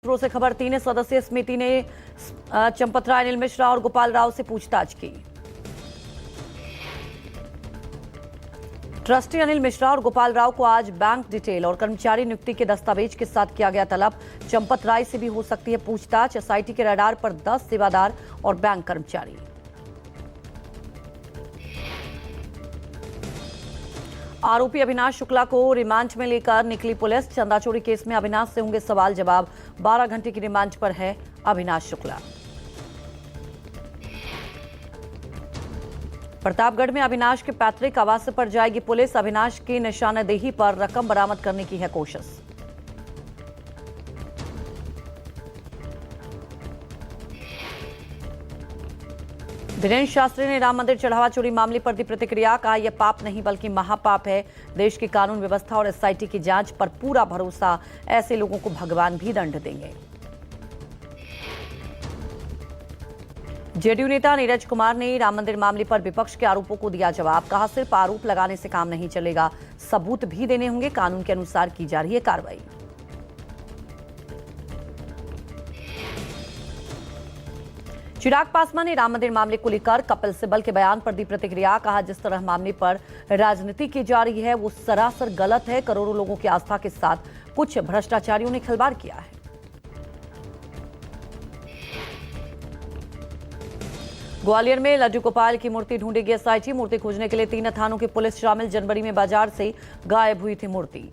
सूत्रों से खबर 3 सदस्यीय समिति ने चंपत राय, अनिल मिश्रा और गोपाल राव से पूछताछ की। ट्रस्टी अनिल मिश्रा और गोपाल राव को आज बैंक डिटेल और कर्मचारी नियुक्ति के दस्तावेज के साथ किया गया तलब। चंपत राय से भी हो सकती है पूछताछ। एसआईटी के रडार पर 10 सेवादार और बैंक कर्मचारी। आरोपी अविनाश शुक्ला को रिमांड में लेकर निकली पुलिस। चंदा चोरी केस में अविनाश से होंगे सवाल जवाब। 12 घंटे की रिमांड पर है अविनाश शुक्ला। प्रतापगढ़ में अविनाश के पैतृक आवास पर जाएगी पुलिस। अविनाश की निशानदेही पर रकम बरामद करने की है कोशिश। वीरेंद्र शास्त्री ने राम मंदिर चढ़ावा चोरी मामले पर दी प्रतिक्रिया। कहा, यह पाप नहीं बल्कि महापाप है। देश की कानून व्यवस्था और एसआईटी की जांच पर पूरा भरोसा। ऐसे लोगों को भगवान भी दंड देंगे। जेडीयू नेता नीरज कुमार ने राम मंदिर मामले पर विपक्ष के आरोपों को दिया जवाब। कहा, सिर्फ आरोप लगाने से काम नहीं चलेगा, सबूत भी देने होंगे। कानून के अनुसार की जा रही है कार्रवाई। चिराग पासवान ने राम मंदिर मामले को लेकर कपिल सिब्बल के बयान पर दी प्रतिक्रिया। कहा, जिस तरह मामले पर राजनीति की जा रही है वो सरासर गलत है। करोड़ों लोगों की आस्था के साथ कुछ भ्रष्टाचारियों ने खिलवाड़ किया है। ग्वालियर में लड्डू गोपाल की मूर्ति ढूंढेगी एसआईटी। मूर्ति खोजने के लिए 3 थानों की पुलिस शामिल। जनवरी में बाजार से गायब हुई थी मूर्ति।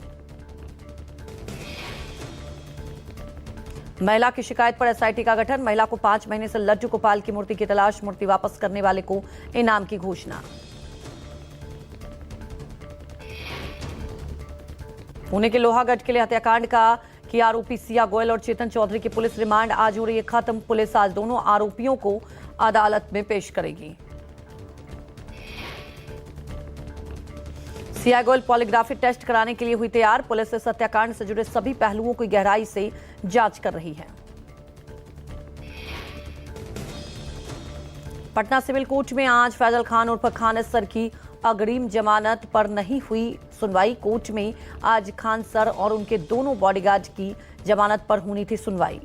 महिला की शिकायत पर एसआईटी का गठन। महिला को 5 महीने से लड्डू गोपाल की मूर्ति की तलाश। मूर्ति वापस करने वाले को इनाम की घोषणा। पुणे के लोहागढ़ किले हत्याकांड का कि आरोपी सिया गोयल और चेतन चौधरी की पुलिस रिमांड आज हो रही है खत्म। पुलिस आज दोनों आरोपियों को अदालत में पेश करेगी। सिया गोयल पॉलीग्राफी टेस्ट कराने के लिए हुई तैयार। पुलिस इस हत्याकांड से जुड़े सभी पहलुओं की गहराई से जांच कर रही है। पटना सिविल कोर्ट में आज फैजल खान उर्फ खान सर की अग्रिम जमानत पर नहीं हुई सुनवाई। कोर्ट में आज खान सर और उनके दोनों बॉडीगार्ड की जमानत पर होनी थी सुनवाई।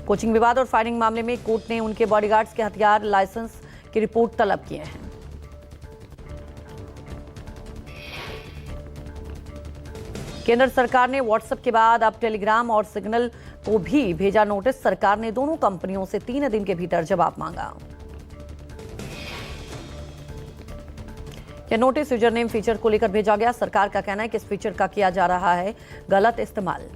कोचिंग विवाद और फायरिंग मामले में कोर्ट ने उनके बॉडीगार्ड्स के हथियार लाइसेंस की रिपोर्ट तलब किए हैं। केंद्र सरकार ने व्हाट्सएप के बाद अब टेलीग्राम और सिग्नल को भी भेजा नोटिस। सरकार ने दोनों कंपनियों से 3 दिन के भीतर जवाब मांगा। यह नोटिस यूजरनेम फीचर को लेकर भेजा गया। सरकार का कहना है कि इस फीचर का किया जा रहा है गलत इस्तेमाल।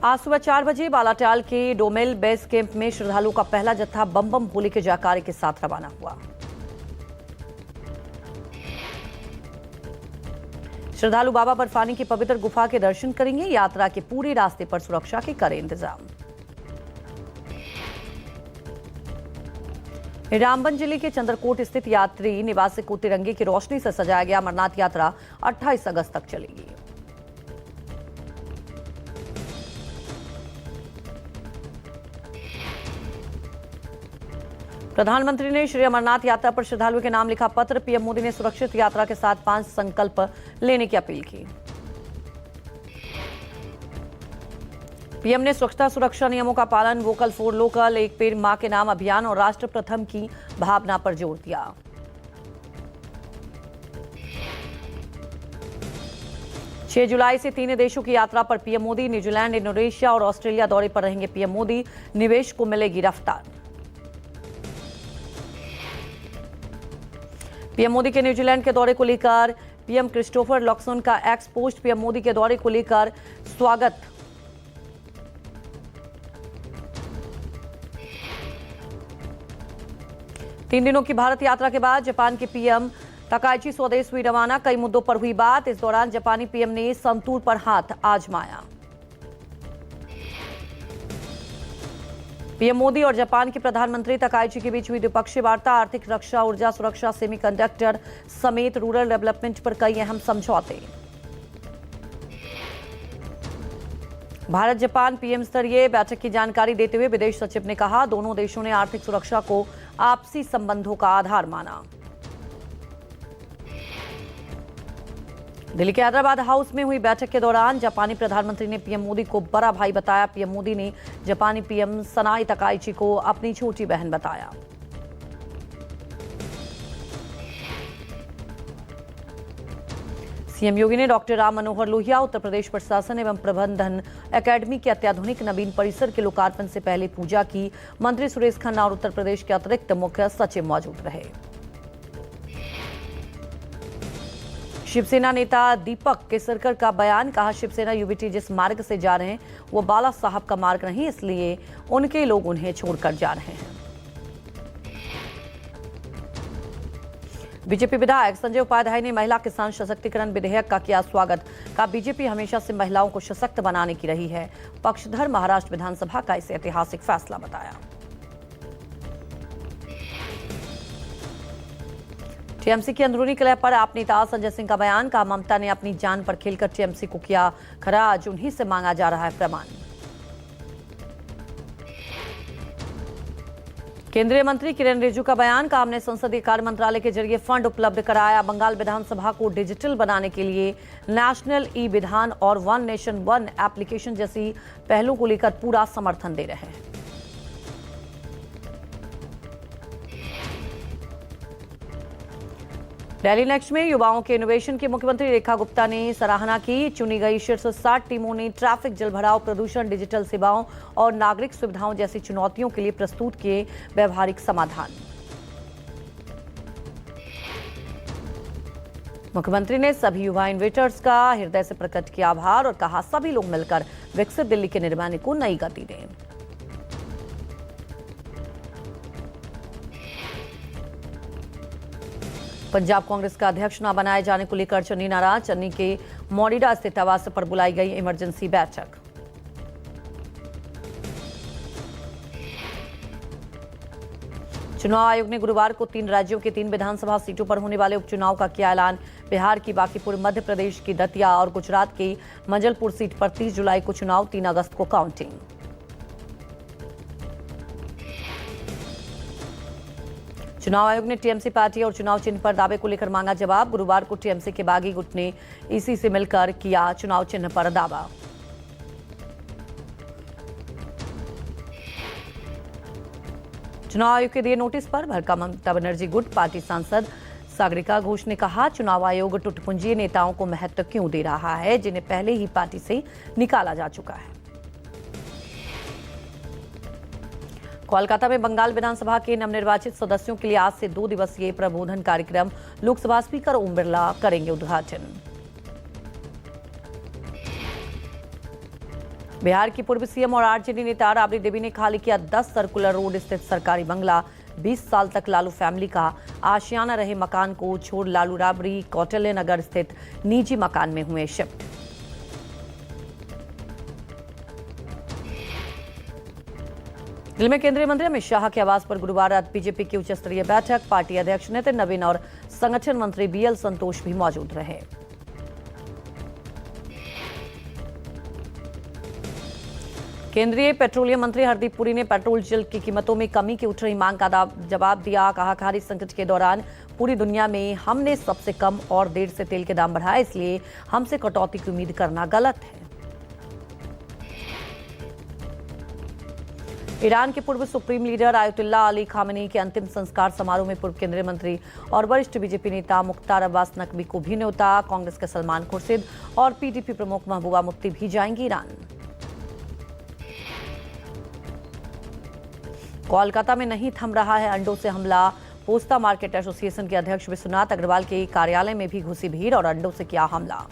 आज सुबह 4 बजे बालाटाल के डोमेल बेस कैंप में श्रद्धालुओं का पहला जत्था बम बम भोले के जयकारे के साथ रवाना हुआ। श्रद्धालु बाबा बर्फानी की पवित्र गुफा के दर्शन करेंगे। यात्रा के पूरे रास्ते पर सुरक्षा के कड़े इंतजाम। रामबन जिले के चंद्रकोट स्थित यात्री निवास को तिरंगे की रोशनी से सजाया गया। अमरनाथ यात्रा 28 अगस्त तक चलेगी। प्रधानमंत्री ने श्री अमरनाथ यात्रा पर श्रद्धालुओं के नाम लिखा पत्र। पीएम मोदी ने सुरक्षित यात्रा के साथ 5 संकल्प लेने की अपील की। पीएम ने स्वच्छता सुरक्षा नियमों का पालन, वोकल फॉर लोकल, एक पेड़ मां के नाम अभियान और राष्ट्र प्रथम की भावना पर जोर दिया। छह जुलाई से 3 देशों की यात्रा पर पीएम मोदी। न्यूजीलैंड, इंडोनेशिया और ऑस्ट्रेलिया दौरे पर रहेंगे पीएम मोदी। निवेश को मिलेगी रफ्तार। पीएम मोदी के न्यूजीलैंड के दौरे को लेकर पीएम क्रिस्टोफर लक्सन का एक्स पोस्ट। पीएम मोदी के दौरे को लेकर स्वागत। तीन दिनों की भारत यात्रा के बाद जापान के पीएम तकाइची स्वदेश हुई रवाना। कई मुद्दों पर हुई बात। इस दौरान जापानी पीएम ने संतूर पर हाथ आजमाया। पीएम मोदी और जापान के प्रधानमंत्री तकाइची के बीच हुई द्विपक्षीय वार्ता। आर्थिक, रक्षा, ऊर्जा सुरक्षा, सेमीकंडक्टर समेत रूरल डेवलपमेंट पर कई अहम समझौते। भारत जापान पीएम स्तरीय बैठक की जानकारी देते हुए विदेश सचिव ने कहा, दोनों देशों ने आर्थिक सुरक्षा को आपसी संबंधों का आधार माना। दिल्ली के हैदराबाद हाउस में हुई बैठक के दौरान जापानी प्रधानमंत्री ने पीएम मोदी को बड़ा भाई बताया। पीएम मोदी ने जापानी पीएम सनाई तकाइची को अपनी छोटी बहन बताया। सीएम योगी ने डॉक्टर राम मनोहर लोहिया उत्तर प्रदेश प्रशासन एवं प्रबंधन एकेडमी के अत्याधुनिक नवीन परिसर के लोकार्पण से पहले पूजा की। मंत्री सुरेश खन्ना और उत्तर प्रदेश के अतिरिक्त मुख्य सचिव मौजूद रहे। शिवसेना नेता दीपक केसरकर का बयान, कहा शिवसेना यूबीटी जिस मार्ग से जा रहे हैं वो बाला साहब का मार्ग नहीं, इसलिए उनके लोग उन्हें छोड़कर जा रहे हैं। बीजेपी विधायक संजय उपाध्याय ने महिला किसान सशक्तिकरण विधेयक का किया स्वागत। कहा बीजेपी हमेशा से महिलाओं को सशक्त बनाने की रही है। पक्षधर महाराष्ट्र विधानसभा का इसे ऐतिहासिक फैसला बताया। टीएमसी की अंदरूनी कलह पर आप नेता संजय सिंह का बयान, कहा ममता ने अपनी जान पर खेलकर टीएमसी को किया खरा, आज उन्हीं से मांगा जा रहा है प्रमाण। केंद्रीय मंत्री किरेन रिजिजू का बयान, कहा हमने संसदीय कार्य मंत्रालय के जरिए फंड उपलब्ध कराया। बंगाल विधानसभा को डिजिटल बनाने के लिए नेशनल ई विधान और वन नेशन वन एप्लीकेशन जैसी पहलों को लेकर पूरा समर्थन दे रहे हैं। दिल्ली नेक्स्ट में युवाओं के इनोवेशन की मुख्यमंत्री रेखा गुप्ता ने सराहना की। चुनी गई शीर्ष 60 टीमों ने ट्रैफिक, जलभराव, प्रदूषण, डिजिटल सेवाओं और नागरिक सुविधाओं जैसी चुनौतियों के लिए प्रस्तुत किए व्यवहारिक समाधान। मुख्यमंत्री ने सभी युवा इनोवेटर्स का हृदय से प्रकट किया आभार और कहा सभी लोग मिलकर विकसित दिल्ली के निर्माण को नई गति दें। पंजाब कांग्रेस का अध्यक्ष न बनाए जाने को लेकर चन्नी नाराज। चन्नी के मोडिडा स्थित आवास पर बुलाई गई इमरजेंसी बैठक। चुनाव आयोग ने गुरुवार को 3 राज्यों के 3 विधानसभा सीटों पर होने वाले उपचुनाव का किया ऐलान। बिहार की बांकीपुर, मध्य प्रदेश की दतिया और गुजरात की मंजलपुर सीट पर 30 जुलाई को चुनाव, 3 अगस्त को काउंटिंग। चुनाव आयोग ने टीएमसी पार्टी और चुनाव चिन्ह पर दावे को लेकर मांगा जवाब। गुरुवार को टीएमसी के बागी गुट ने ईसी से मिलकर किया चुनाव चिन्ह पर दावा। चुनाव आयोग के दिए नोटिस पर भड़का ममता बनर्जी गुट। पार्टी सांसद सागरिका घोष ने कहा चुनाव आयोग टुटपुंजी नेताओं को महत्व क्यों दे रहा है, जिन्हें पहले ही पार्टी से निकाला जा चुका है। कोलकाता में बंगाल विधानसभा के नवनिर्वाचित सदस्यों के लिए आज से 2 दिवसीय प्रबोधन कार्यक्रम। लोकसभा स्पीकर ओम बिरला करेंगे उद्घाटन। बिहार की पूर्व सीएम और आरजेडी नेता राबड़ी देवी ने खाली किया 10 सर्कुलर रोड स्थित सरकारी बंगला। 20 साल तक लालू फैमिली का आशियाना रहे मकान को छोड़ लालू राबड़ी कौटिल्य नगर स्थित निजी मकान में हुए शिफ्ट। दिल्ली में केंद्रीय मंत्री अमित शाह के आवास पर गुरुवार रात बीजेपी की उच्च स्तरीय बैठक। पार्टी अध्यक्ष नितिन नवीन और संगठन मंत्री बीएल संतोष भी मौजूद रहे। केंद्रीय पेट्रोलियम मंत्री हरदीप पुरी ने पेट्रोल डीजल की कीमतों में कमी की उठ रही मांग का जवाब दिया। कहा खाद्य संकट के दौरान पूरी दुनिया में हमने सबसे कम और देर से तेल के दाम बढ़ाए, इसलिए हमसे कटौती की उम्मीद करना गलत है। ईरान के पूर्व supreme leader ayatollah Ali Khamenei के अंतिम संस्कार समारोह में पूर्व केंद्रीय मंत्री और वरिष्ठ बीजेपी नेता मुख्तार अब्बास नकवी को भी न्योता। कांग्रेस के सलमान खुर्शीद और पीडीपी प्रमुख महबूबा मुफ्ती भी जाएंगी ईरान। कोलकाता में नहीं थम रहा है अंडों से हमला। पोस्ता मार्केट एसोसिएशन के अध्यक्ष विश्वनाथ अग्रवाल के कार्यालय में भी घुसी भीड़ और अंडों से किया हमला।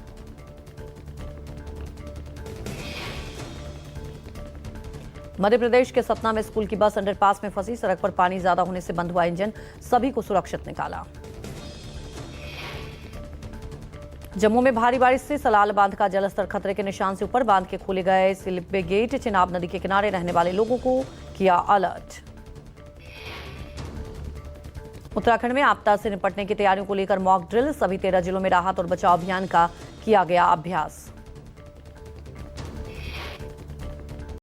मध्य प्रदेश के सतना में स्कूल की बस अंडरपास में फंसी। सड़क पर पानी ज्यादा होने से बंद हुआ इंजन, सभी को सुरक्षित निकाला। जम्मू में भारी बारिश से सलाल बांध का जलस्तर खतरे के निशान से ऊपर। बांध के खोले गए स्लिपवे गेट। चिनाब नदी के किनारे रहने वाले लोगों को किया अलर्ट। उत्तराखंड में आपदा से निपटने की तैयारियों को लेकर मॉक ड्रिल। सभी 13 जिलों में राहत और बचाव अभियान का किया गया अभ्यास।